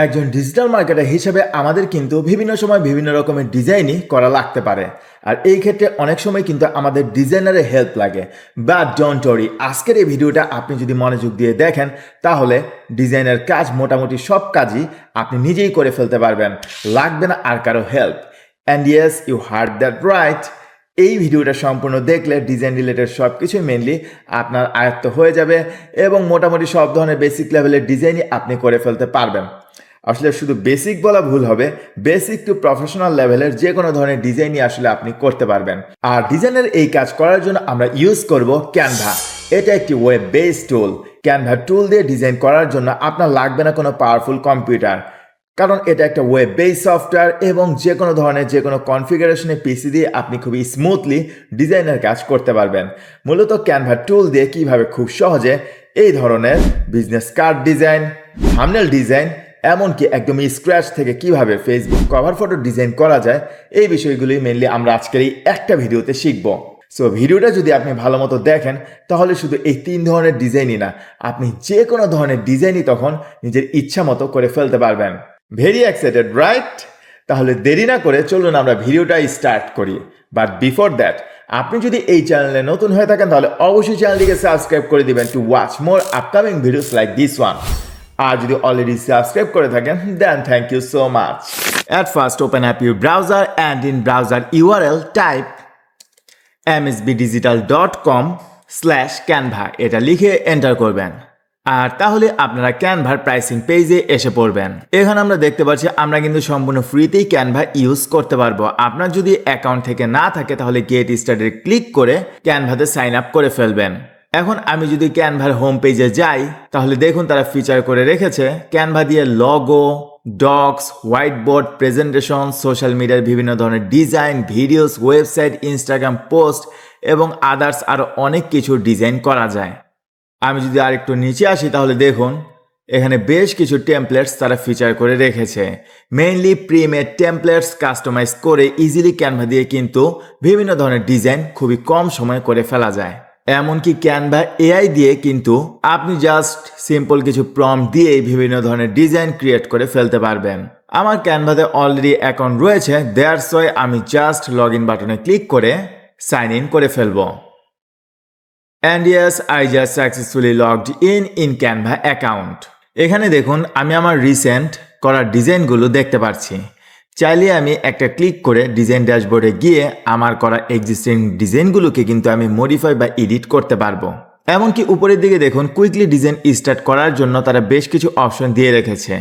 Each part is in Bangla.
একজন ডিজিটাল মার্কেটার হিসেবে আমাদের কিন্তু বিভিন্ন সময় বিভিন্ন রকমের ডিজাইনই করা লাগতে পারে। আর এই ক্ষেত্রে অনেক সময় কিন্তু আমাদের ডিজাইনারের হেল্প লাগে। বাট ডোন্ট ওয়ারি, আজকের এই ভিডিওটা আপনি যদি মনোযোগ দিয়ে দেখেন তাহলে ডিজাইনের কাজ মোটামুটি সব কাজই আপনি নিজেই করে ফেলতে পারবেন, লাগবে না আর কারো help. And yes, you heard that right. এই ভিডিওটা সম্পূর্ণ দেখলে ডিজাইন রিলেটেড সব কিছুই মেনলি আপনার আয়ত্ত হয়ে যাবে এবং মোটামুটি সব ধরনের বেসিক লেভেলের ডিজাইনই আপনি করে ফেলতে পারবেন। আসলে শুধু বেসিক বলা ভুল হবে, বেসিক টু প্রফেশনাল লেভেলের যে কোনো ধরনের ডিজাইনই আসলে আপনি করতে পারবেন। আর ডিজাইনের এই কাজ করার জন্য আমরা ইউজ করব ক্যানভা। এটা একটি ওয়েব বেস টুল। ক্যানভা টুল দিয়ে ডিজাইন করার জন্য আপনার লাগবে না কোনো পাওয়ারফুল কম্পিউটার, কারণ এটা একটা ওয়েব বেস সফটওয়্যার এবং যে কোনো ধরনের যে কোনো কনফিগারেশনে পিসি দিয়ে আপনি খুবই স্মুথলি ডিজাইনের কাজ করতে পারবেন। মূলত ক্যানভা টুল দিয়ে কিভাবে খুব সহজে এই ধরনের business card design, thumbnail design, এমনকি একদমই স্ক্র্যাচ থেকে কিভাবে ফেসবুক কভার ফটো ডিজাইন করা যায়, এই বিষয়গুলি মেনলি আমরা আজকের এই একটা ভিডিওতে শিখব। সো ভিডিওটা যদি আপনি ভালো মতো দেখেন তাহলে শুধু এই 3 ধরনের ডিজাইনই না, আপনি যে কোনো ধরনের ডিজাইনই তখন নিজের ইচ্ছা মতো করে ফেলতে পারবেন। Very excited right? তাহলে দেরি না করে চলুন আমরা ভিডিওটা স্টার্ট করি। বাট বিফোর দ্যাট, আপনি যদি এই চ্যানেলে নতুন হয়ে থাকেন তাহলে অবশ্যই চ্যানেলটিকে সাবস্ক্রাইব করে দিবেন to watch more upcoming videos like this one. আর যদি অলরেডি সাবস্ক্রাইব করে থাকেন then thank you so much. At first open up your browser and in browser URL type msbdigital.com/canva, এটা লিখে এন্টার করবেন। আর তাহলে আপনারা ক্যানভার প্রাইসিং পেজে এসে পড়বেন। এখানে আমরা দেখতে পাচ্ছি আমরা কিন্তু সম্পূর্ণ ফ্রিতেই ক্যানভা ইউজ করতে পারবো। আপনার যদি অ্যাকাউন্ট থেকে না থাকে তাহলে গেট স্টার্টে ক্লিক করে ক্যানভাতে সাইন আপ করে ফেলবেন। এখন আমি যদি ক্যানভার হোম পেজে যাই তাহলে দেখুন তারা ফিচার করে রেখেছে ক্যানভা দিয়ে logo, docs, white board, presentation, social মিডিয়ার বিভিন্ন ধরনের design, videos, website, Instagram post এবং আদার্স আরও অনেক কিছু ডিজাইন করা যায়। আমি যদি আরেকটু নিচে আসি তাহলে দেখুন এখানে বেশ কিছু টেমপ্লেটস তারা ফিচার করে রেখেছে। মেইনলি প্রিমেড টেমপ্লেটস কাস্টমাইজ করে ইজিলি ক্যানভা দিয়ে কিন্তু বিভিন্ন ধরনের ডিজাইন খুবই কম সময়ে করে ফেলা যায়। এমনকি ক্যানভা এআই দিয়ে কিন্তু আপনি জাস্ট সিম্পল কিছু প্রম্পট দিয়েই বিভিন্ন ধরনের ডিজাইন ক্রিয়েট করে ফেলতে পারবেন। আমার ক্যানভাতে অলরেডি অ্যাকাউন্ট রয়েছে, দ্যাটস ওয়াই আমি জাস্ট লগ ইন বাটনে ক্লিক করে সাইন ইন করে ফেলবো। And yes, I just successfully logged in Canva account. এখানে দেখুন আমি আমার রিসেন্ট করা ডিজাইনগুলো দেখতে পাচ্ছি। চাইলে আমি একটা ক্লিক করে ডিজাইন ড্যাশবোর্ডে গিয়ে আমার করা এক্সিস্টিং ডিজাইনগুলোকে কিন্তু আমি মডিফাই বা এডিট করতে পারবো। এমনকি উপরের দিকে দেখুন কুইকলি ডিজাইন স্টার্ট করার জন্য তারা বেশ কিছু অপশন দিয়ে রেখেছে।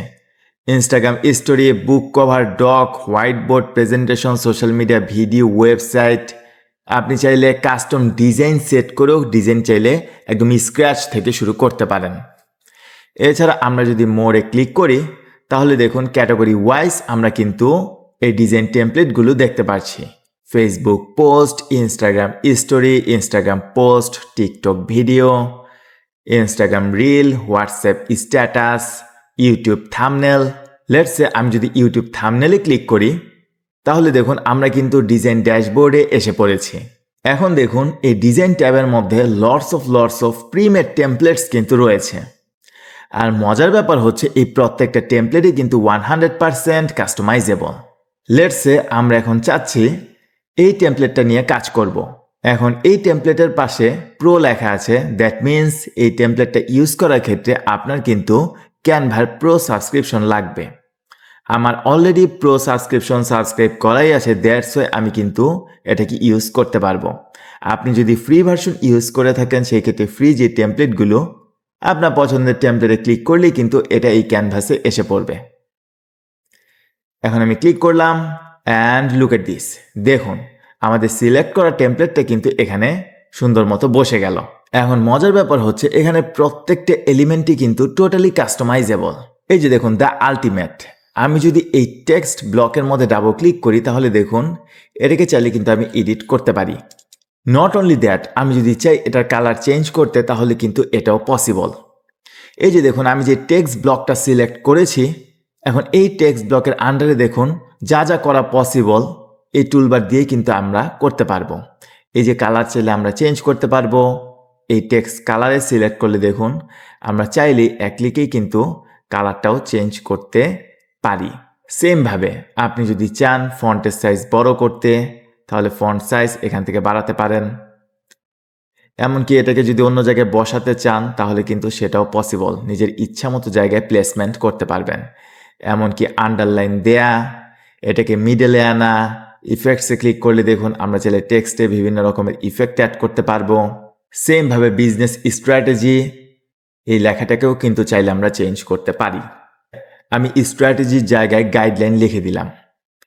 Instagram story, book cover, doc, white board, presentation, social media, video, website. আপনি চাইলে কাস্টম ডিজাইন সেট করেও ডিজাইন চাইলে একদম স্ক্র্যাচ থেকে শুরু করতে পারেন। এছাড়া আমরা যদি মোড়ে ক্লিক করি তাহলে দেখুন ক্যাটাগরি ওয়াইজ আমরা কিন্তু এই ডিজাইন টেমপ্লেটগুলো দেখতে পাচ্ছি। Facebook post, Instagram story, Instagram post, TikTok video, Instagram reel, WhatsApp status, YouTube thumbnail. Let's say আমি যদি ইউটিউব থাম্বনেলে ক্লিক করি তাহলে দেখুন আমরা কিন্তু ডিজাইন ড্যাশবোর্ডে এসে পড়েছি। এখন দেখুন এই ডিজাইন ট্যাবের মধ্যে লটস অফ প্রিমেড টেমপ্লেটস কিন্তু রয়েছে। আর মজার ব্যাপার হচ্ছে এই প্রত্যেকটা টেমপ্লেটই কিন্তু 100% কাস্টমাইজেবল। লেটস সে আমরা এখন চাচ্ছি এই টেমপ্লেটটা নিয়ে কাজ করব। এখন এই টেমপ্লেটের পাশে প্রো লেখা আছে, দ্যাট মিনস এই টেমপ্লেটটা ইউজ করার ক্ষেত্রে আপনার কিন্তু ক্যানভার প্রো সাবস্ক্রিপশন লাগবে। আমার অলরেডি প্রো সাবস্ক্রাইব করাই আছে, দ্যাটস ওয়াই আমি কিন্তু এটাকে ইউজ করতে পারবো। আপনি যদি ফ্রি ভার্সন ইউজ করে থাকেন সেই ক্ষেত্রে ফ্রি যে টেমপ্লেটগুলো আপনার পছন্দের টেমপ্লেটে ক্লিক করলেই কিন্তু এটা এই ক্যানভাসে এসে পড়বে। এখন আমি ক্লিক করলাম অ্যান্ড লুক এট দিস। দেখুন আমাদের সিলেক্ট করা টেমপ্লেটটা কিন্তু এখানে সুন্দর মতো বসে গেল। এখন মজার ব্যাপার হচ্ছে এখানে প্রত্যেকটা এলিমেন্টই কিন্তু টোটালি কাস্টমাইজেবল। এই যে দেখুন দ্য আলটিমেট। আমি যদি এই টেক্সট ব্লকের মধ্যে ডাবল ক্লিক করি তাহলে দেখুন এটাকে চাইলে কিন্তু আমি এডিট করতে পারি। নট অনলি দ্যাট, আমি যদি চাই এটার কালার চেঞ্জ করতে তাহলে কিন্তু এটাও পসিবল। এই যে দেখুন আমি যে টেক্সট ব্লকটা সিলেক্ট করেছি, এখন এই টেক্সট ব্লকের আন্ডারে দেখুন যা যা করা পসিবল এই টুলবার দিয়ে কিন্তু আমরা করতে পারবো। এই যে কালার চাইলে আমরা চেঞ্জ করতে পারবো। এই টেক্সট কালারে সিলেক্ট করলে দেখুন আমরা চাইলে এক ক্লিকেই কিন্তু কালারটাও চেঞ্জ করতে পারি। সেমভাবে আপনি যদি চান ফন্টের সাইজ বড় করতে, তাহলে ফন্ট সাইজ এখান থেকে বাড়াতে পারেন। এমনকি এটাকে যদি অন্য জায়গায় বসাতে চান তাহলে কিন্তু সেটাও পসিবল, নিজের ইচ্ছা মতো জায়গায় প্লেসমেন্ট করতে পারবেন। এমনকি আন্ডারলাইন দেয়া, এটাকে মিডলে আনা, ইফেক্টসে ক্লিক করলে দেখুন আমরা চাইলে টেক্সটে বিভিন্ন রকমের ইফেক্ট অ্যাড করতে পারবো। সেমভাবে বিজনেস স্ট্র্যাটেজি, এই লেখাটাকেও কিন্তু চাইলে আমরা চেঞ্জ করতে পারি। আমি স্ট্র্যাটেজির জায়গায় গাইডলাইন লিখে দিলাম।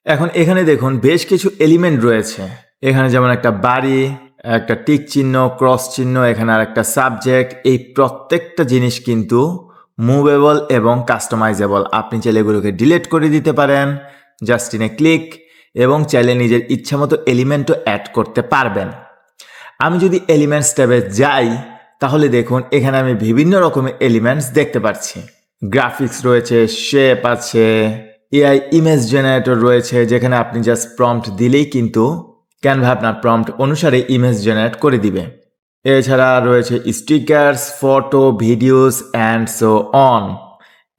এখন এখানে দেখুন বেশ কিছু এলিমেন্ট রয়েছে। এখানে যেমন একটা বাড়ি, একটা টিক চিহ্ন, ক্রস চিহ্ন, এখানে আর একটা সাবজেক্ট। এই প্রত্যেকটা জিনিস কিন্তু মুভেবল এবং কাস্টমাইজেবল। আপনি চাইলে এগুলোকে ডিলিট করে দিতে পারেন জাস্ট ইন এ ক্লিক, এবং চাইলে নিজের ইচ্ছা মতো এলিমেন্টও অ্যাড করতে পারবেন। আমি যদি এলিমেন্টস ট্যাবে যাই তাহলে দেখুন এখানে আমি বিভিন্ন রকমের এলিমেন্টস দেখতে পাচ্ছি। গ্রাফিক্স রয়েছে, শেপ আছে, এআই ইমেজ জেনারেটর রয়েছে, যেখানে আপনি জাস্ট প্রম্পট দিলেই কিন্তু ক্যানভা আপনার প্রম্পট অনুসারে ইমেজ জেনারেট করে দিবে। এছাড়া রয়েছে stickers, photo, videos and so on.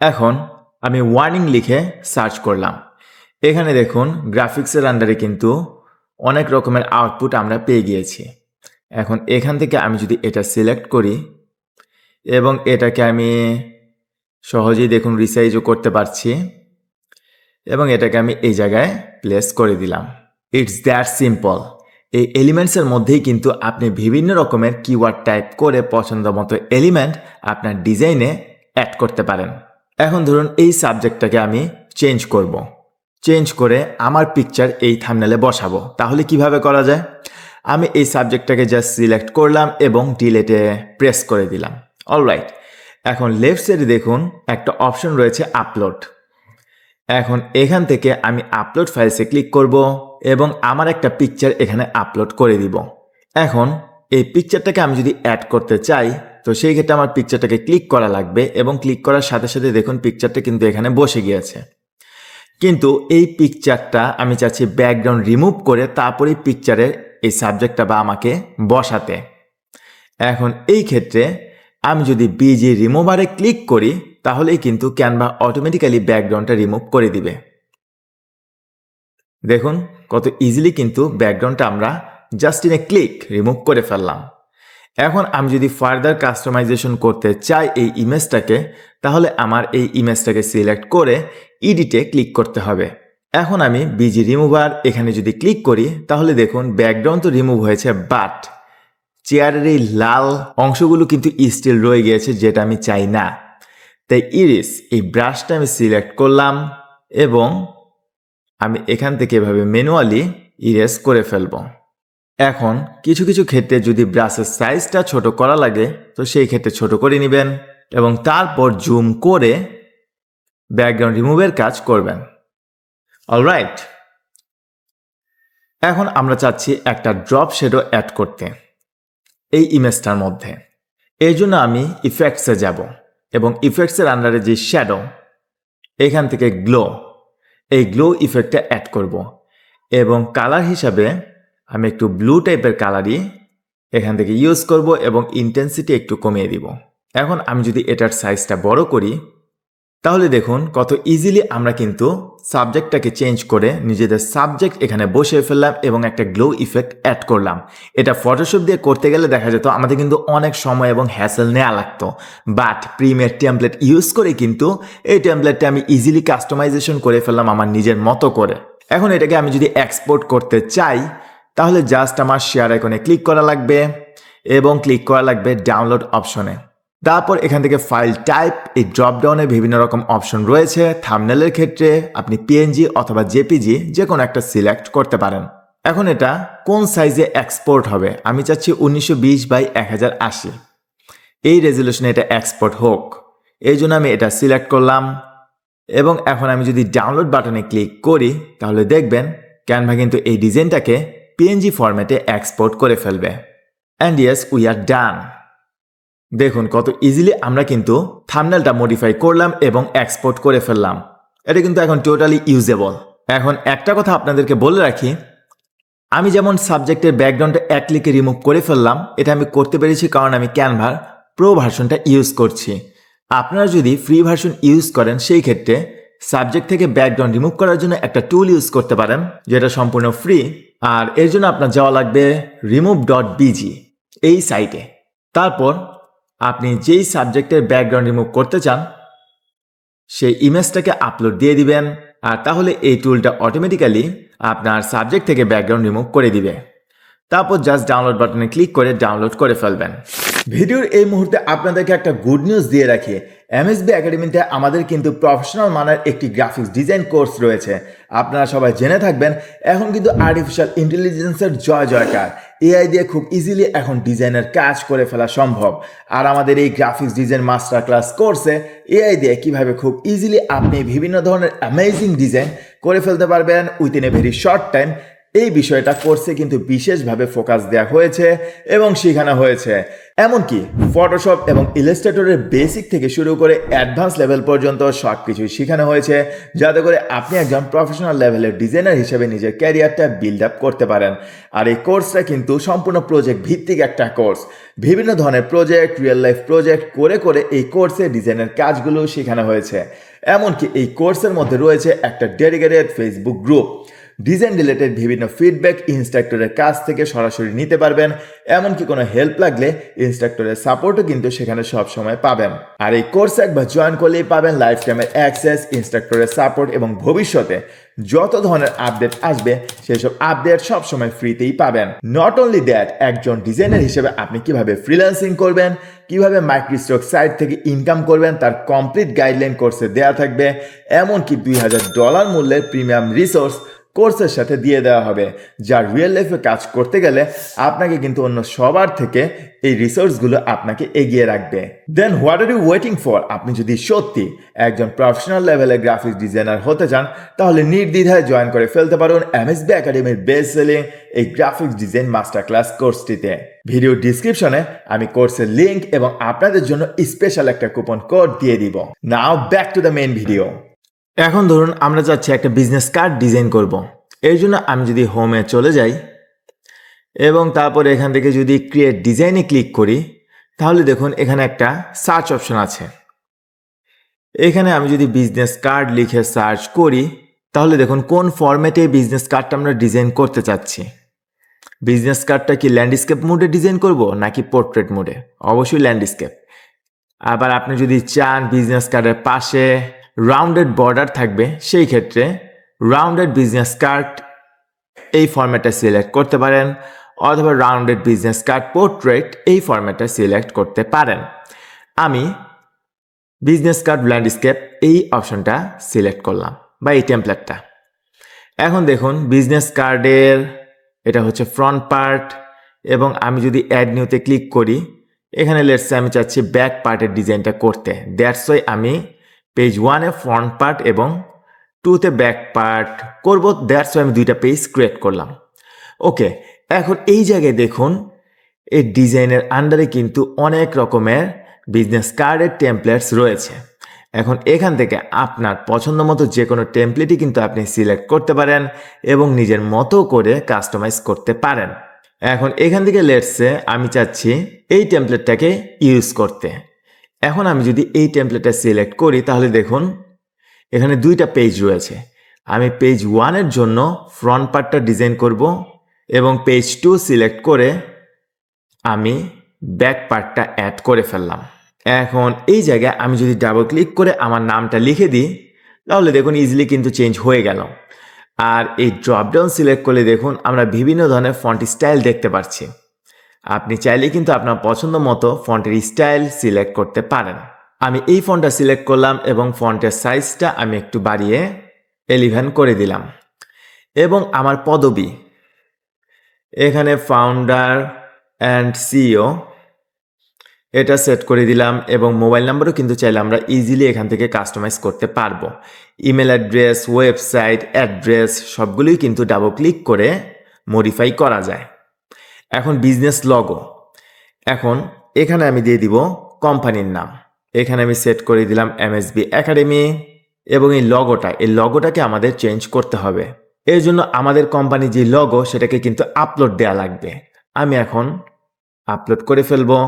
এখন আমি ওয়ার্নিং লিখে সার্চ করলাম। এখানে দেখুন গ্রাফিক্সের আন্ডারে কিন্তু অনেক রকমের আউটপুট আমরা পেয়ে গিয়েছি। এখন এখান থেকে আমি যদি এটা সিলেক্ট করি এবং এটাকে আমি সহজেই দেখুন রিসাইজও করতে পারছি, এবং এটাকে আমি এই জায়গায় প্লেস করে দিলাম। It's that simple. এই এলিমেন্টসের মধ্যেই কিন্তু আপনি বিভিন্ন রকমের কিওয়ার্ড টাইপ করে পছন্দ মতো এলিমেন্ট আপনার ডিজাইনে অ্যাড করতে পারেন। এখন ধরুন এই সাবজেক্টটাকে আমি চেঞ্জ করব। চেঞ্জ করে আমার পিকচার এই থাম্বনেলে বসাবো। তাহলে কিভাবে করা যায়? আমি এই সাবজেক্টটাকে জাস্ট সিলেক্ট করলাম এবং ডিলেটে প্রেস করে দিলাম। অলরাইট, এখন লেফট সাইডে দেখুন একটা অপশন রয়েছে আপলোড। এখন এখান থেকে আমি আপলোড ফাইলসে ক্লিক করব এবং আমার একটা পিকচার এখানে আপলোড করে দিব। এখন এই পিকচারটাকে আমি যদি অ্যাড করতে চাই তো সেই ক্ষেত্রে আমার পিকচারটাকে ক্লিক করা লাগবে, এবং ক্লিক করার সাথে সাথে দেখুন পিকচারটা কিন্তু এখানে বসে গিয়েছে। কিন্তু এই পিকচারটা আমি চাচ্ছি ব্যাকগ্রাউন্ড রিমুভ করে তারপরে পিকচারের এই সাবজেক্টটা বা আমাকে বসাতে। এখন এই ক্ষেত্রে আমি যদি বিজি রিমুভারে ক্লিক করি তাহলেই কিন্তু ক্যানভা অটোমেটিক্যালি ব্যাকগ্রাউন্ডটা রিমুভ করে দিবে। দেখুন কত ইজিলি কিন্তু ব্যাকগ্রাউন্ডটা আমরা just in a click remove করে ফেললাম। এখন আমি যদি ফার্দার কাস্টমাইজেশন করতে চাই এই ইমেজটাকে, তাহলে আমার এই ইমেজটাকে সিলেক্ট করে এডিটে ক্লিক করতে হবে। এখন আমি বিজি রিমুভার এখানে যদি ক্লিক করি তাহলে দেখুন ব্যাকগ্রাউন্ড তো রিমুভ হয়েছে, বাট চেয়ারের এই লাল অংশগুলো কিন্তু স্টিল রয়ে গিয়েছে, যেটা আমি চাই না। তাই ইরেজ এই ব্রাশটা আমি সিলেক্ট করলাম এবং আমি এখান থেকে এভাবে ম্যানুয়ালি ইরেজ করে ফেলবো। এখন কিছু কিছু ক্ষেত্রে যদি ব্রাশের সাইজটা ছোট করা লাগে তো সেই ক্ষেত্রে ছোট করে নেবেন এবং তারপর জুম করে ব্যাকগ্রাউন্ড রিমুভের কাজ করবেন। অলরাইট, এখন আমরা চাচ্ছি একটা ড্রপ শ্যাডো অ্যাড করতে এই ইমেজটার মধ্যে। এই জন্য আমি ইফেক্টসে যাব এবং ইফেক্টসের আন্ডারে যে শ্যাডো, এখান থেকে গ্লো, এই গ্লো ইফেক্টটা অ্যাড করব এবং কালার হিসাবে আমি একটু ব্লু টাইপের কালারই এখান থেকে ইউজ করব এবং ইন্টেন্সিটি একটু কমিয়ে দিব। এখন আমি যদি এটার সাইজটা বড় করি তাহলে দেখুন কত ইজিলি আমরা কিন্তু সাবজেক্টটাকে চেঞ্জ করে নিজেদের সাবজেক্ট এখানে বসিয়ে ফেললাম এবং একটা গ্লো ইফেক্ট অ্যাড করলাম। এটা ফটোশপ দিয়ে করতে গেলে দেখা যেত আমাদের কিন্তু অনেক সময় এবং হ্যাসেল নেওয়া লাগতো, বাট প্রিমিয়ার টেমপ্লেট ইউজ করে কিন্তু এই টেমপ্লেটটা আমি ইজিলি কাস্টমাইজেশন করে ফেললাম আমার নিজের মতো করে। এখন এটাকে আমি যদি এক্সপোর্ট করতে চাই তাহলে জাস্ট আমার শেয়ার আইকনে ক্লিক করা লাগবে এবং ক্লিক করা লাগবে ডাউনলোড অপশনে। তারপর এখান থেকে ফাইল টাইপ, এই ড্রপডাউনে বিভিন্ন রকম অপশন রয়েছে। থাম্বনেলের ক্ষেত্রে আপনি পিএনজি অথবা জেপিজি যে কোনো একটা সিলেক্ট করতে পারেন। এখন এটা কোন সাইজে এক্সপোর্ট হবে, আমি চাচ্ছি 1920x1080 এই রেজলিউশনে এটা এক্সপোর্ট হোক, এই জন্য আমি এটা সিলেক্ট করলাম এবং এখন আমি যদি ডাউনলোড বাটনে ক্লিক করি তাহলে দেখবেন ক্যানভা কিন্তু এই ডিজাইনটাকে পিএনজি ফরম্যাটে এক্সপোর্ট করে ফেলবে। অ্যান্ড ইয়েস, উই আর ডান। দেখুন কত ইজিলি আমরা কিন্তু থাম্বনেলটা মডিফাই করলাম এবং এক্সপোর্ট করে ফেললাম। এটা কিন্তু এখন টোটালি ইউজেবল। এখন একটা কথা আপনাদেরকে বলে রাখি, আমি যেমন সাবজেক্টের ব্যাকগ্রাউন্ডটা এক ক্লিকে রিমুভ করে ফেললাম, এটা আমি করতে পেরেছি কারণ আমি ক্যানভার প্রো ভার্সনটা ইউজ করছি। আপনারা যদি ফ্রি ভার্সন ইউজ করেন সেই ক্ষেত্রে সাবজেক্ট থেকে ব্যাকগ্রাউন্ড রিমুভ করার জন্য একটা টুল ইউজ করতে পারেন যেটা সম্পূর্ণ ফ্রি। আর এর জন্য আপনার যাওয়া লাগবে remove.bg এই সাইটে। তারপর আপনি যেই সাবজেক্টের ব্যাকগ্রাউন্ড রিমুভ করতে চান সেই ইমেজটাকে আপলোড দিয়ে দিবেন, আর তাহলে এই টুলটা অটোমেটিক্যালি আপনার সাবজেক্ট থেকে ব্যাকগ্রাউন্ড রিমুভ করে দিবে। তারপর জাস্ট ডাউনলোড বাটনে ক্লিক করে ডাউনলোড করে ফেলবেন। ভিডিওর এই মুহূর্তে আপনাদেরকে একটা গুড নিউজ দিয়ে রাখি। এমএসবি একাডেমিতে আমাদের কিন্তু প্রফেশনাল মানের একটি গ্রাফিক্স ডিজাইন কোর্স রয়েছে। আপনারা সবাই জেনে থাকবেন এখন কিন্তু আর্টিফিশিয়াল ইন্টেলিজেন্সের জয় জয়কার। এআই দিয়ে খুব ইজিলি এখন ডিজাইনের কাজ করে ফেলা সম্ভব। আর আমাদের এই গ্রাফিক্স ডিজাইন মাস্টার ক্লাস কোর্সে এআই দিয়ে কিভাবে খুব ইজিলি আপনি বিভিন্ন ধরনের অ্যামেজিং ডিজাইন করে ফেলতে পারবেন within a very short time, এই বিষয়টা কোর্সে কিন্তু বিশেষভাবে ফোকাস দেওয়া হয়েছে এবং শেখানো হয়েছে। এমনকি ফটোশপ এবং ইলাস্ট্রেটরের বেসিক থেকে শুরু করে অ্যাডভান্স লেভেল পর্যন্ত সব কিছুই শেখানো হয়েছে, যাতে করে আপনি একজন প্রফেশনাল লেভেলের ডিজাইনার হিসেবে নিজের ক্যারিয়ারটা বিল্ড আপ করতে পারেন। আর এই কোর্সটা কিন্তু সম্পূর্ণ প্রজেক্ট ভিত্তিক একটা কোর্স। বিভিন্ন ধরনের প্রজেক্ট, রিয়েল লাইফ প্রজেক্ট করে করে এই কোর্সে ডিজাইনের কাজগুলো শেখানো হয়েছে। এমনকি এই কোর্সের মধ্যে রয়েছে একটা dedicated Facebook group. Design related বিভিন্ন ফিডব্যাক ইনস্ট্রাক্টরের কাছ থেকে সরাসরি নিতে পারবেন। এমনকি কোনো হেল্প লাগলে ইনস্ট্রাক্টরের সাপোর্টও কিন্তু সেখানে সবসময় পাবেন। আর এই কোর্সে একবার জয়েন করলেই পাবেন লাইফ টাইমের অ্যাক্সেস, ইনস্ট্রাক্টরের সাপোর্ট এবং ভবিষ্যতে যত ধরনের আপডেট আসবে সেসব আপডেট সবসময় ফ্রিতেই পাবেন। নট অনলি দ্যাট, একজন ডিজাইনার হিসেবে আপনি কিভাবে ফ্রিল্যান্সিং করবেন, কিভাবে মাইক্রোস্টক সাইট থেকে ইনকাম করবেন তার কমপ্লিট গাইডলাইন কোর্সে দেওয়া থাকবে। এমনকি $2000 মূল্যের প্রিমিয়াম রিসোর্স কোর্সের সাথে দিয়ে দেওয়া হবে, যা রিয়েল লাইফে কাজ করতে গেলে আপনাকে কিন্তু অন্য সবার থেকে এই রিসোর্সগুলো আপনাকে এগিয়ে রাখবে। Then what are you waiting for? আপনি যদি সত্যি একজন প্রফেশনাল লেভেলের গ্রাফিক্স ডিজাইনার হতে চান তাহলে নির্দ্বিধায় জয়েন করে ফেলতে পারুন এমএসবি একাডেমির বেস্ট সেলিং এই গ্রাফিক্স ডিজাইন মাস্টার ক্লাস কোর্সটিতে। ভিডিও ডিসক্রিপশনে আমি কোর্সের লিঙ্ক এবং আপনাদের জন্য স্পেশাল একটা কুপন কোড দিয়ে দিব। Now back to the main video. এখন ধরুন আমরা চাচ্ছি একটা বিজনেস কার্ড ডিজাইন করব। এর জন্য আমি যদি হোমে চলে যাই এবং তারপর এখান থেকে যদি ক্রিয়েট ডিজাইনে ক্লিক করি তাহলে দেখুন এখানে একটা সার্চ অপশন আছে। এখানে আমি যদি বিজনেস কার্ড লিখে সার্চ করি তাহলে দেখুন কোন ফরম্যাটে বিজনেস কার্ডটা আমরা ডিজাইন করতে চাচ্ছি। বিজনেস কার্ডটা কি ল্যান্ডস্কেপ মোডে ডিজাইন করব নাকি পোর্ট্রেট মোডে? অবশ্যই ল্যান্ডস্কেপ। আবার আপনি যদি চান বিজনেস কার্ডের পাশে রাউন্ডেড বর্ডার থাকবে সেই ক্ষেত্রে রাউন্ডেড বিজনেস কার্ড এই ফরম্যাটটা সিলেক্ট করতে পারেন, অথবা রাউন্ডেড বিজনেস কার্ড পোর্ট্রেট এই ফরম্যাটটা সিলেক্ট করতে পারেন। আমি বিজনেস কার্ড ল্যান্ডস্কেপ এই অপশনটা সিলেক্ট করলাম বা এই টেমপ্লেটটা। এখন দেখুন বিজনেস কার্ডের এটা হচ্ছে ফ্রন্ট পার্ট এবং আমি যদি অ্যাড নিউতে ক্লিক করি এখানে লেটস আমি চাচ্ছি ব্যাক পার্টের ডিজাইনটা করতে। দ্যাটস ওয়াই আমি পেজ 1-এ ফ্রন্ট পার্ট এবং 2-তে ব্যাক পার্ট করব। দ্যাটস ওয়াই আমি দুইটা পেজ ক্রিয়েট করলাম। ওকে, এখন এই জায়গায় দেখুন এই ডিজাইনের আন্ডারে কিন্তু অনেক রকমের বিজনেস কার্ডের টেমপ্লেটস রয়েছে। এখন এখান থেকে আপনার পছন্দ মতো যে কোনো টেমপ্লেটই কিন্তু আপনি সিলেক্ট করতে পারেন এবং নিজের মতো করে কাস্টমাইজ করতে পারেন। এখন এখান থেকে লেটসে আমি চাচ্ছি এই টেমপ্লেটটাকে ইউজ করতে। এখন আমি যদি এই টেমপ্লেটটা সিলেক্ট করি তাহলে দেখুন এখানে দুইটা পেজ রয়েছে। আমি পেজ 1-এর জন্য ফ্রন্ট পার্টটা ডিজাইন করব এবং পেজ 2 সিলেক্ট করে আমি ব্যাক পার্টটা অ্যাড করে ফেললাম। এখন এই জায়গায় আমি যদি ডাবল ক্লিক করে আমার নামটা লিখে দিই তাহলে দেখুন ইজিলি কিন্তু চেঞ্জ হয়ে গেল। আর এই ড্রপডাউন সিলেক্ট করলে দেখুন আমরা বিভিন্ন ধরনের ফন্ট স্টাইল দেখতে পাচ্ছি। আপনি চাইলে কিন্তু আপনার পছন্দ মতো ফন্টের স্টাইল সিলেক্ট করতে পারেন। আমি এই ফন্টটা সিলেক্ট করলাম এবং ফন্টের সাইজটা আমি একটু বাড়িয়ে 11 করে দিলাম এবং আমার পদবি এখানে ফাউন্ডার অ্যান্ড সিইও এটা সেট করে দিলাম এবং মোবাইল নাম্বারও কিন্তু চাইলে আমরা ইজিলি এখান থেকে কাস্টমাইজ করতে পারবো। ইমেল অ্যাড্রেস, ওয়েবসাইট অ্যাড্রেস সবগুলোই কিন্তু ডাবল ক্লিক করে মডিফাই করা যায়। এখন বিজনেস লগো, এখন এখানে আমি দিয়ে দিব কোম্পানির নাম। এখানে আমি সেট করে দিলাম এমএসবি একাডেমি এবং এই লগোটাকে আমাদের চেঞ্জ করতে হবে। এর জন্য আমাদের কোম্পানির যে লগো সেটাকে কিন্তু আপলোড দেওয়া লাগবে। আমি এখন আপলোড করে ফেলবো।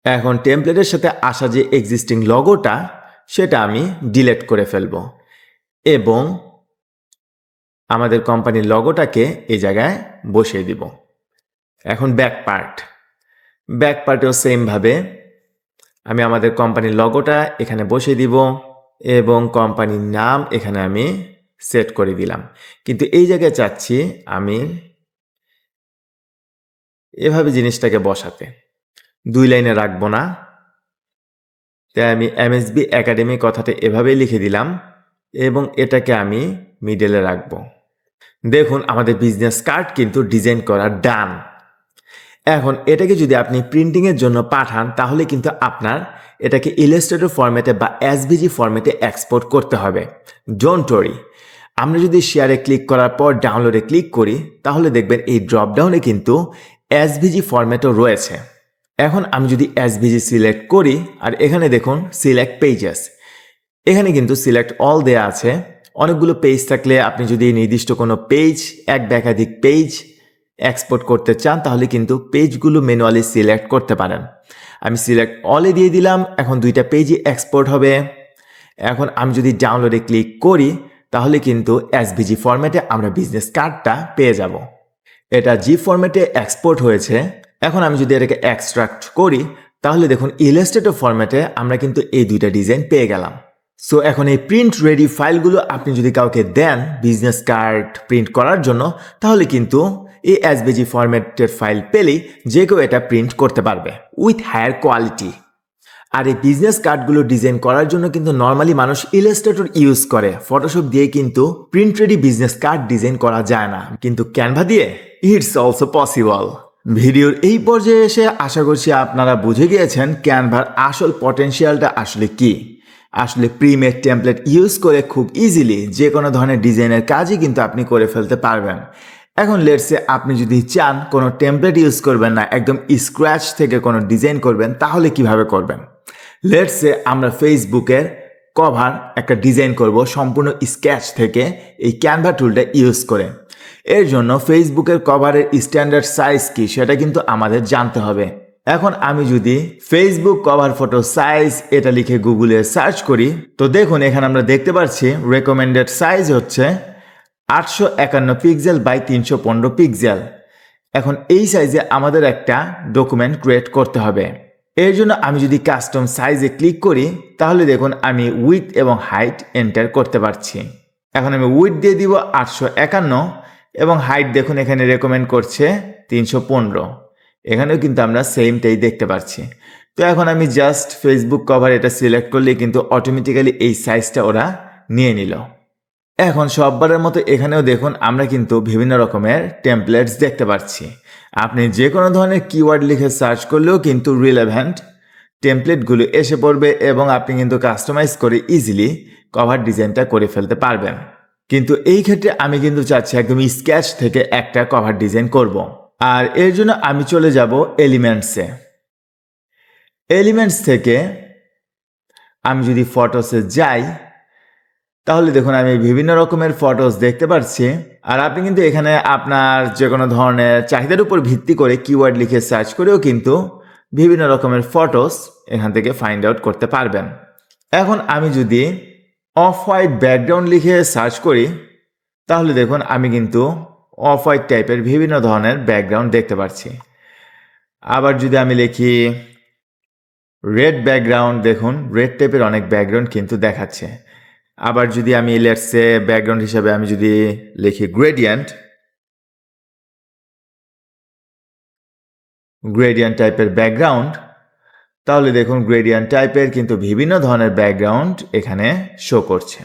এখন টেমপ্লেটের সাথে আসা যে এক্সিস্টিং লগোটা সেটা আমি ডিলিট করে ফেলবো এবং আমাদের কোম্পানির লগোটাকে এই জায়গায় বসিয়ে দিব। এখন ব্যাক পার্টেও সেমভাবে আমি আমাদের কোম্পানির লগোটা এখানে বসিয়ে দিব এবং কোম্পানির নাম এখানে আমি সেট করে দিলাম। কিন্তু এই জায়গায় চাচ্ছি আমি এভাবে জিনিসটাকে বসাতে, 2 লাইনে রাখবো না, তাই আমি এমএসবি একাডেমি কথাটা এভাবেই লিখে দিলাম এবং এটাকে আমি মিডলে রাখবো। দেখুন আমাদের বিজনেস কার্ড কিন্তু ডিজাইন করা ডান। এখন এটাকে যদি আপনি প্রিন্টিংয়ের জন্য পাঠান তাহলে কিন্তু আপনার এটাকে ইলাস্ট্রেটর ফরম্যাটে বা এসভিজি ফরম্যাটে এক্সপোর্ট করতে হবে। ডোন্ট ওয়ারি, আমরা যদি শেয়ারে ক্লিক করার পর ডাউনলোডে ক্লিক করি তাহলে দেখবেন এই ড্রপডাউনে কিন্তু এসভিজি ফরম্যাটও রয়েছে। এখন আমি যদি এসভিজি সিলেক্ট করি আর এখানে দেখুন সিলেক্ট পেজেস, এখানে কিন্তু সিলেক্ট অল দেয়া আছে। অনেকগুলো পেজ থাকলে আপনি যদি নির্দিষ্ট কোনো পেজ এক বা একাধিক পেজ এক্সপোর্ট করতে চান তাহলে কিন্তু পেজগুলো ম্যানুয়ালি সিলেক্ট করতে পারেন। আমি সিলেক্ট অলে দিয়ে দিলাম, এখন 2টা পেজই এক্সপোর্ট হবে। এখন আমি যদি ডাউনলোডে ক্লিক করি তাহলে কিন্তু এসভিজি ফরম্যাটে আমরা বিজনেস কার্ডটা পেয়ে যাব। এটা জি ফরম্যাটে এক্সপোর্ট হয়েছে। এখন আমি যদি এটাকে এক্সট্রাক্ট করি তাহলে দেখুন ইলাস্ট্রেটর ফরম্যাটে আমরা কিন্তু এই 2টা ডিজাইন পেয়ে গেলাম। সো এখন এই প্রিন্ট রেডি ফাইলগুলো আপনি যদি কাউকে দেন বিজনেস কার্ড প্রিন্ট করার জন্য তাহলে কিন্তু এই এসভিজি ফরম্যাটের ফাইল পেলেই যে কেউ এটা প্রিন্ট করতে পারবে উইথ হায়ার কোয়ালিটি। আর এই বিজনেস কার্ডগুলো ডিজাইন করার জন্য কিন্তু নর্মালি মানুষ ইলাস্ট্রেটর ইউজ করে, ফটোশপ দিয়ে কিন্তু print ready business card design করা যায় না, কিন্তু ক্যানভা দিয়ে ইটস অলসো পসিবল। ভিডিওর এই পর্যায়ে এসে আশা করছি আপনারা বুঝে গিয়েছেন ক্যানভার আসল পটেনশিয়ালটা আসলে কি। আসলে প্রিমেড টেমপ্লেট ইউজ করে খুব ইজিলি যে কোনো ধরনের ডিজাইনের কাজই কিন্তু আপনি করে ফেলতে পারবেন। এখন লেটসে আপনি যদি চান কোনো টেমপ্লেট ইউজ করবেন না, একদম স্ক্র্যাচ থেকে কোনো ডিজাইন করবেন, তাহলে কিভাবে করবেন? লেটসে আমরা ফেসবুকের কভার একটা ডিজাইন করব সম্পূর্ণ স্কেচ থেকে এই ক্যানভা টুলটা ইউজ করে। এর জন্য ফেসবুকের কভারের স্ট্যান্ডার্ড সাইজ কি সেটা কিন্তু আমাদের জানতে হবে। এখন আমি যদি ফেসবুক কভার ফটো সাইজ এটা লিখে গুগলে সার্চ করি তো দেখুন এখানে আমরা দেখতে পাচ্ছি রেকমেন্ডেড সাইজ হচ্ছে 851 পিক্সেল বাই 315 পিক্সেল। এখন এই সাইজে আমাদের একটা ডকুমেন্ট ক্রিয়েট করতে হবে। এর জন্য আমি যদি কাস্টম সাইজে ক্লিক করি তাহলে দেখুন আমি উইথ এবং হাইট এন্টার করতে পারছি। এখন আমি উইথ দিয়ে দিব 851 এবং হাইট দেখুন এখানে রেকমেন্ড করছে 315। এখানেও কিন্তু আমরা সেমটাই দেখতে পাচ্ছি। তো এখন আমি জাস্ট ফেসবুক কভার এটা সিলেক্ট করলে কিন্তু অটোমেটিক্যালি এই সাইজটা ওরা নিয়ে নিল। এখন সববারের মতো এখানেও দেখুন আমরা কিন্তু বিভিন্ন রকমের টেমপ্লেটস দেখতে পাচ্ছি। আপনি যে কোনো ধরনের কিওয়ার্ড লিখে সার্চ করলেও কিন্তু রিলেভেন্ট টেমপ্লেটগুলো এসে পড়বে এবং আপনি কিন্তু কাস্টমাইজ করে ইজিলি কভার ডিজাইনটা করে ফেলতে পারবেন। কিন্তু এই ক্ষেত্রে আমি কিন্তু চাচ্ছি একদম স্কেচ থেকে একটা কভার ডিজাইন করব। আর এর জন্য আমি চলে যাব এলিমেন্টসে। এলিমেন্টস থেকে আমি যদি ফটোসে যাই তাহলে দেখুন আমি বিভিন্ন রকমের ফটোস দেখতে পাচ্ছি। আর আপনি কিন্তু এখানে আপনার যে কোনো ধরনের চাহিদার উপর ভিত্তি করে কিওয়ার্ড লিখে সার্চ করেও কিন্তু বিভিন্ন রকমের ফটোস এখান থেকে ফাইন্ড আউট করতে পারবেন। এখন আমি যদি অফ হোয়াইট ব্যাকগ্রাউন্ড লিখে সার্চ করি তাহলে দেখুন আমি কিন্তু অফ হোয়াইট টাইপের বিভিন্ন ধরনের ব্যাকগ্রাউন্ড দেখতে পাচ্ছি। আবার যদি আমি লিখি রেড ব্যাকগ্রাউন্ড, দেখুন রেড টাইপের অনেক ব্যাকগ্রাউন্ড কিন্তু দেখাচ্ছে। আবার যদি আমি লেটসে ব্যাকগ্রাউন্ড হিসাবে আমি যদি লিখি গ্রেডিয়েন্ট টাইপের ব্যাকগ্রাউন্ড তাহলে দেখুন গ্রেডিয়েন্ট টাইপের কিন্তু বিভিন্ন ধরনের ব্যাকগ্রাউন্ড এখানে শো করছে।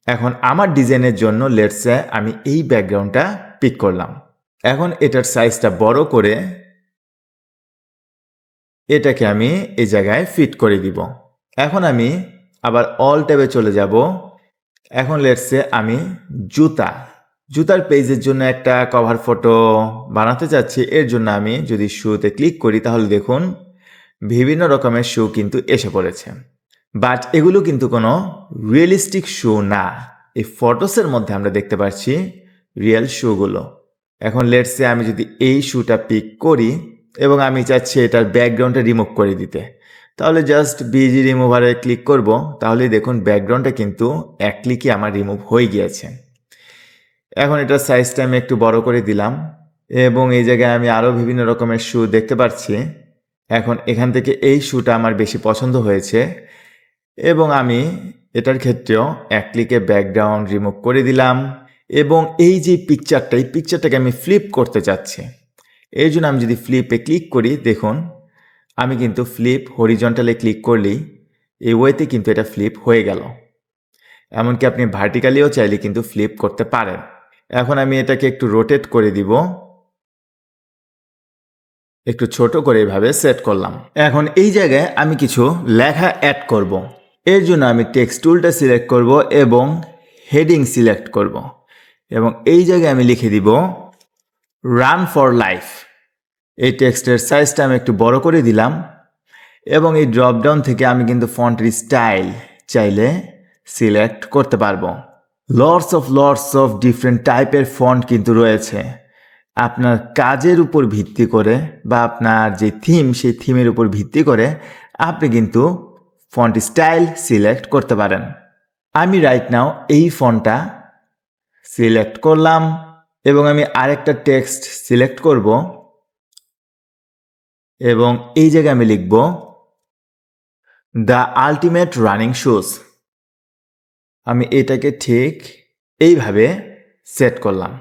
এখন আমার ডিজাইনের জন্য লেটসে আমি এই ব্যাকগ্রাউন্ডটা পিক করলাম। এখন এটার সাইজটা বড় করে এটাকে আমি এই জায়গায় ফিট করে দিব। এখন আমি আবার অল ট্যাবে চলে যাব। এখন লেটসে আমি জুতার পেজের জন্য একটা কভার ফটো বানাতে চাচ্ছি। এর জন্য আমি যদি শুতে ক্লিক করি তাহলে দেখুন বিভিন্ন রকমের শু কিন্তু এসে পড়েছে, বাট এগুলো কিন্তু কোনো রিয়েলিস্টিক শু না। এই ফটোসের মধ্যে আমরা দেখতে পাচ্ছি রিয়েল শুগুলো। এখন লেটসে আমি যদি এই শুটা পিক করি এবং আমি চাচ্ছি এটার ব্যাকগ্রাউন্ডটা রিমুভ করে দিতে, তাহলে জাস্ট বিজি রিমুভারে ক্লিক করব, তাহলেই দেখুন ব্যাকগ্রাউন্ডটা কিন্তু এক ক্লিকে আমার রিমুভ হয়ে গিয়েছে। এখন এটার সাইজটা আমি একটু বড় করে দিলাম এবং এই জায়গায় আমি আরও বিভিন্ন রকমের শু দেখতে পাচ্ছি। এখন এখান থেকে এই শুটা আমার বেশি পছন্দ হয়েছে এবং আমি এটার ক্ষেত্রেও এক ক্লিকে ব্যাকগ্রাউন্ড রিমুভ করে দিলাম এবং এই যে পিকচারটা, এই পিকচারটাকে আমি ফ্লিপ করতে চাচ্ছি। এই জন্য আমি যদি ফ্লিপে ক্লিক করি, দেখুন আমি কিন্তু ফ্লিপ হরিজন্টালে ক্লিক করলেই এই ওয়েতে কিন্তু এটা ফ্লিপ হয়ে গেল। এমনকি আপনি ভার্টিক্যালিও চাইলে কিন্তু ফ্লিপ করতে পারেন। এখন আমি এটাকে একটু রোটেট করে দিব, একটু ছোট করে এভাবে সেট করলাম। এখন এই জায়গায় আমি কিছু লেখা অ্যাড করব। এর জন্য আমি টেক্সট টুলটা সিলেক্ট করব এবং হেডিং সিলেক্ট করব এবং এই জায়গায় আমি লিখে দিব রান ফর লাইফ। এই টেক্সটের সাইজটা আমি একটু বড় করে দিলাম এবং এই ড্রপডাউন থেকে আমি কিন্তু ফন্টের স্টাইল চাইলে সিলেক্ট করতে পারবো। লটস অফ ডিফারেন্ট টাইপের ফন্ট কিন্তু রয়েছে। আপনার কাজের উপর ভিত্তি করে বা আপনার যে থিম, সেই থিমের উপর ভিত্তি করে আপনি কিন্তু ফন্ট স্টাইল সিলেক্ট করতে পারেন। আমি রাইট নাও এই ফন্টটা সিলেক্ট করলাম এবং আমি আরেকটা টেক্সট সিলেক্ট করব এবং এই জায়গায় আমি লিখব দ্য আলটিমেট রানিং শুজ। আমি এটাকে ঠিক এইভাবে সেট করলাম।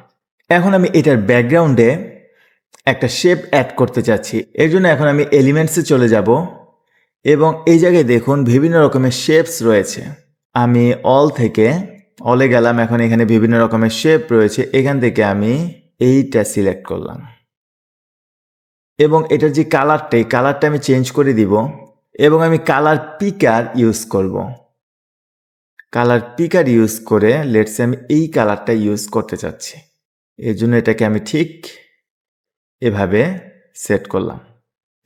এখন আমি এটার ব্যাকগ্রাউন্ডে একটা শেপ অ্যাড করতে চাচ্ছি। এর জন্য এখন আমি এলিমেন্টসে চলে যাব এবং এই জায়গায় দেখুন বিভিন্ন রকমের শেপস রয়েছে। আমি অলে গেলাম। এখন এখানে বিভিন্ন রকমের শেপ রয়েছে। এখান থেকে আমি এইটা সিলেক্ট করলাম এবং এটার যে কালারটা, এই কালারটা আমি চেঞ্জ করে দিব এবং আমি কালার পিকার ইউজ করব। কালার পিকার ইউজ করে লেটসে আমি এই কালারটা ইউজ করতে চাচ্ছি। এর জন্য এটাকে আমি ঠিক এভাবে সেট করলাম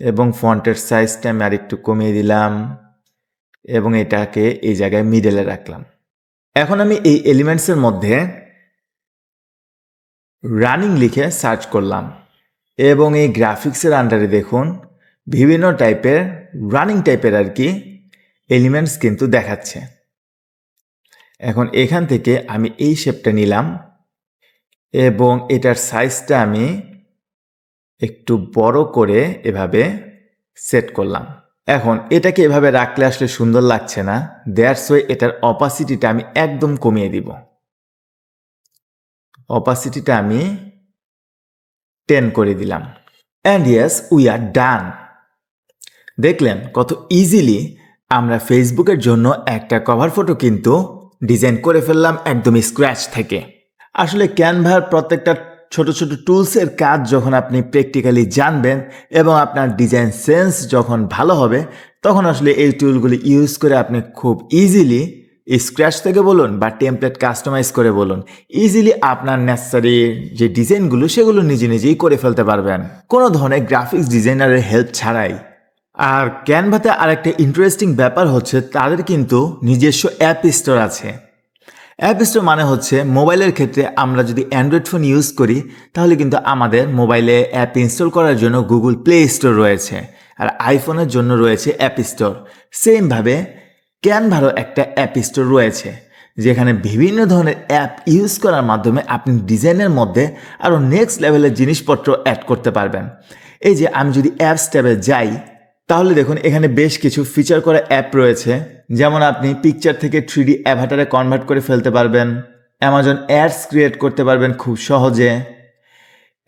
এবং ফন্টের সাইজটা আমি আরেকটু কমিয়ে দিলাম এবং এটাকে এই জায়গায় মিডলে রাখলাম। এখন আমি এই এলিমেন্টসের মধ্যে রানিং লিখে সার্চ করলাম এবং এই গ্রাফিক্সের আন্ডারে দেখুন বিভিন্ন টাইপের রানিং টাইপের আর কি এলিমেন্টস কিন্তু দেখাচ্ছে। এখন এখান থেকে আমি এই শেপটা নিলাম এবং এটার সাইজটা আমি একটু বড় করে এভাবে সেট করলাম। এখন এটাকে এভাবে রাখলে আসলে সুন্দর লাগছে না, দ্যাটস ওয়ে এটার অপাসিটিটা আমি একদম কমিয়ে দিব। অপাসিটিটা আমি 10 করে দিলাম অ্যান্ড ইয়েস উই আর ডান। দেখলেন কত ইজিলি আমরা ফেসবুকের জন্য একটা কভার ফটো কিন্তু ডিজাইন করে ফেললাম একদম স্ক্র্যাচ থেকে। আসলে ক্যানভার প্রত্যেকটা ছোট ছোট টুলসের কাজ যখন আপনি প্র্যাকটিক্যালি জানবেন এবং আপনার ডিজাইন সেন্স যখন ভালো হবে, তখন আসলে এই টুলগুলি ইউজ করে আপনি খুব ইজিলি স্ক্র্যাচ থেকে বলুন বা টেমপ্লেট কাস্টমাইজ করে বলুন, ইজিলি আপনার নেসেসারি যে ডিজাইনগুলো সেগুলো নিজে নিজেই করে ফেলতে পারবেন কোনো ধরনের গ্রাফিক্স ডিজাইনারের হেল্প ছাড়াই। আর ক্যানভাতে আরেকটা ইন্টারেস্টিং ব্যাপার হচ্ছে তাদের কিন্তু নিজস্ব অ্যাপ স্টোর আছে। অ্যাপ স্টোর মানে হচ্ছে মোবাইলের ক্ষেত্রে আমরা যদি অ্যান্ড্রয়েড ফোন ইউজ করি তাহলে কিন্তু আমাদের মোবাইলে অ্যাপ ইনস্টল করার জন্য গুগল প্লে স্টোর রয়েছে আর আইফোনের জন্য রয়েছে অ্যাপ স্টোর। সেমভাবে ক্যানভারও একটা অ্যাপ স্টোর রয়েছে যেখানে বিভিন্ন ধরনের অ্যাপ ইউজ করার মাধ্যমে আপনি ডিজাইনের মধ্যে আরও নেক্সট লেভেলের জিনিসপত্র অ্যাড করতে পারবেন। এই যে আমি যদি অ্যাপস ট্যাবে যাই তাহলে দেখুন এখানে বেশ কিছু ফিচার করা অ্যাপ রয়েছে, যেমন আপনি পিকচার থেকে 3D অ্যাভাটারে কনভার্ট করে ফেলতে পারবেন, অ্যামাজন অ্যাডস ক্রিয়েট করতে পারবেন খুব সহজে,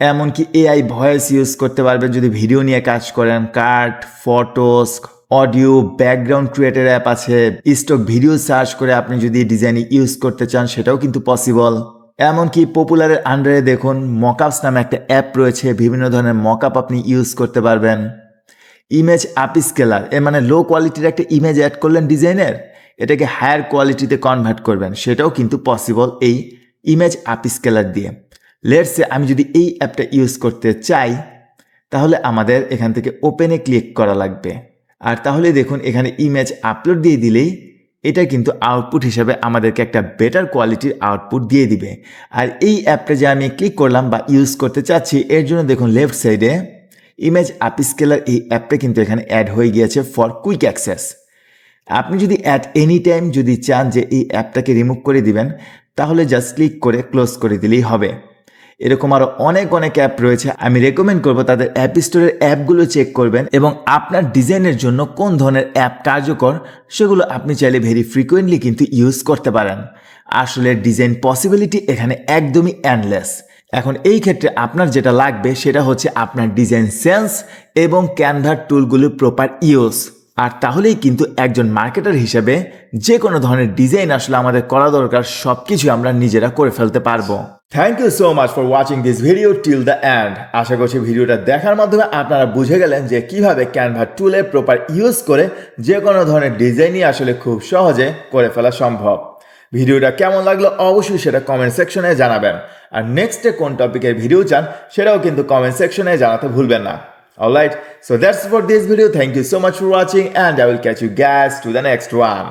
এমনকি এআই ভয়েস ইউজ করতে পারবেন যদি ভিডিও নিয়ে কাজ করেন, কার্ড, ফটোস, অডিও, ব্যাকগ্রাউন্ড ক্রিয়েটের অ্যাপ আছে, স্টক ভিডিও সার্চ করে আপনি যদি ডিজাইনে ইউজ করতে চান সেটাও কিন্তু পসিবল। এমনকি পপুলারের আন্ডারে দেখুন মকআপস নামে একটা অ্যাপ রয়েছে, বিভিন্ন ধরনের মকআপ আপনি ইউজ করতে পারবেন। ইমেজ আপস্কেলার, এর মানে লো কোয়ালিটির একটা ইমেজ অ্যাড করলেন ডিজাইনের, এটাকে হায়ার কোয়ালিটিতে কনভার্ট করবেন, সেটাও কিন্তু পসিবল এই ইমেজ আপস্কেলার দিয়ে। লেটস সে আমি যদি এই অ্যাপটা ইউজ করতে চাই তাহলে আমাদের এখান থেকে ওপেনে ক্লিক করা লাগবে, আর তাহলে দেখুন এখানে ইমেজ আপলোড দিয়ে দিলেই এটা কিন্তু আউটপুট হিসাবে আমাদেরকে একটা বেটার কোয়ালিটির আউটপুট দিয়ে দিবে। আর এই অ্যাপটা যে আমি ক্লিক করলাম বা ইউজ করতে চাচ্ছি এর জন্য দেখুন লেফট সাইডে ইমেজ আপস্কেলার এই অ্যাপটা কিন্তু এখানে অ্যাড হয়ে গিয়েছে ফর কুইক অ্যাক্সেস। আপনি যদি অ্যাট এনি টাইম যদি চান যে এই অ্যাপটাকে রিমুভ করে দিবেন, তাহলে জাস্ট ক্লিক করে ক্লোজ করে দিলেই হবে। এরকম আরও অনেক অ্যাপ রয়েছে, আমি রেকমেন্ড করব তাদের অ্যাপ স্টোরের অ্যাপগুলো চেক করবেন এবং আপনার ডিজাইনের জন্য কোন ধরনের অ্যাপ কার্যকর সেগুলো আপনি চাইলে ভেরি ফ্রিকোয়েন্টলি কিন্তু ইউজ করতে পারেন। আসলে ডিজাইন পসিবিলিটি এখানে একদমই এন্ডলেস। এখন এই ক্ষেত্রে আপনার যেটা লাগবে সেটা হচ্ছে আপনার ডিজাইন সেন্স এবং ক্যানভার টুলগুলোর প্রপার ইউজ। আর তাহলেই কিন্তু একজন মার্কেটার হিসেবে যে কোনো ধরনের ডিজাইন আসলে আমাদের করা দরকার সব কিছু আমরা নিজেরা করে ফেলতে পারবো। Thank you so much for watching this video till the end. আশা করছি ভিডিওটা দেখার মাধ্যমে আপনারা বুঝে গেলেন যে কিভাবে ক্যানভা টুলের প্রপার ইউজ করে যে কোনো ধরনের ডিজাইনই আসলে খুব সহজে করে ফেলা সম্ভব। ভিডিওটা কেমন লাগলো অবশ্যই সেটা কমেন্ট সেকশনে জানাবেন। আর নেক্সটে কোন টপিকের ভিডিও চান সেটাও কিন্তু কমেন্ট সেকশনে জানাতে ভুলবেন না। Alright, so that's for this video. Thank you so much for watching and I will catch you guys to the next one.